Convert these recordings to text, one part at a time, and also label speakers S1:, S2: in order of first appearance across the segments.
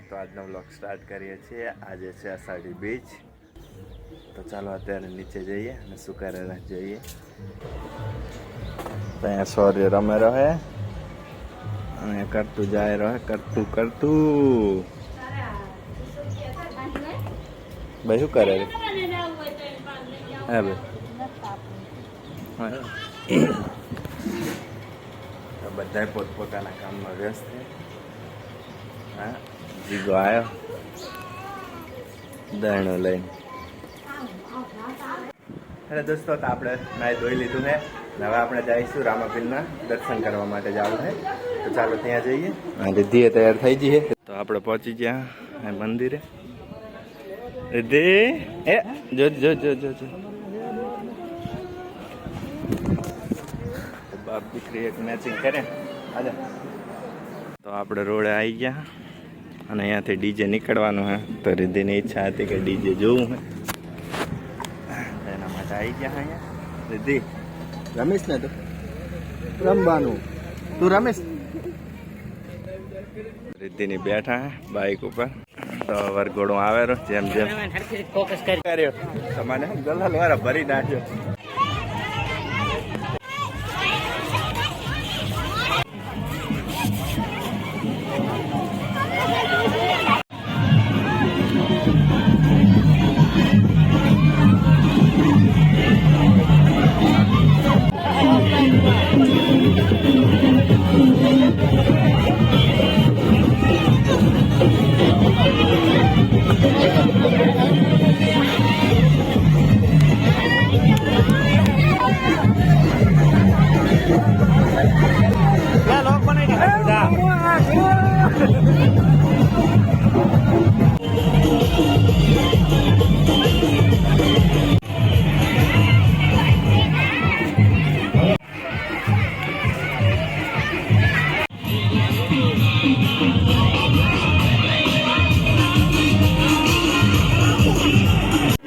S1: તો આજનો vlog start કરીએ છીએ. આજે છે અષાઢી બીજ. તો ચાલો અત્યારે નીચે જઈએ અને શું કરે જોઈએ. તો અહીંયા સૌર્ય રમે રહે અને કરતું જાય રહે કરતું ભાઈ શું કરે હે ભાઈ બધા પોતપોતાના કામમાં વ્યસ્ત છે. હા જીગો આવ્યો દરણો લઈને. અરે દોસ્તો, તો આપણે નાઈ ધોઈ લીધું છે. હવે આપણે જઈશું રામાપીરના દર્શન કરવા માટે જવું છે. તો ચાલો ત્યાં જઈએ. રિદ્ધિએ તૈયાર થઈ જઈએ. તો આપણે પહોંચી ગયા મંદિરે. રિદ્ધિ એ જો જો જો જો જો બાપ દીકરી એક મેચિંગ કરે. હાજા. તો આપણે રોડે આવી ગયા અને અહીંયાથી ડીજે નીકળવાનું હે. તો રિદ્ધિની ઈચ્છા હતી કે ડીજે જોવું હે, એના માટે આવી ગયા અહીંયા. રિદ્ધિ રમીશ ને? તું રમવાનું, તું રમીશ? રિદ્ધિની બેઠા હે બાઇક ઉપર. તો વરઘોડું આવેલો જેમ જેમ ફોકસ કર્યો તમારે ગલાલ વાળા ભરી નાખ્યો.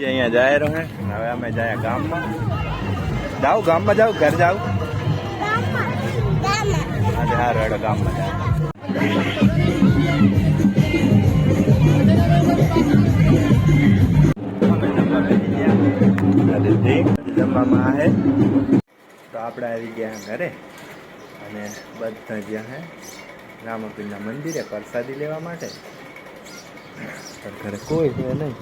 S1: અહીંયા જાય રહે. હવે અમે જાય ગામમાં. જાઓ ગામમાં જાઓ, ઘર જાઓ. આજે હારું હેડો ગામમાં જાય. જમવામાં આવે તો આપણે આવી ગયા ઘરે અને બધા જ્યાં હે રામાપીરના મંદિરે પ્રસાદી લેવા માટે. ઘરે કોઈ છે નહીં.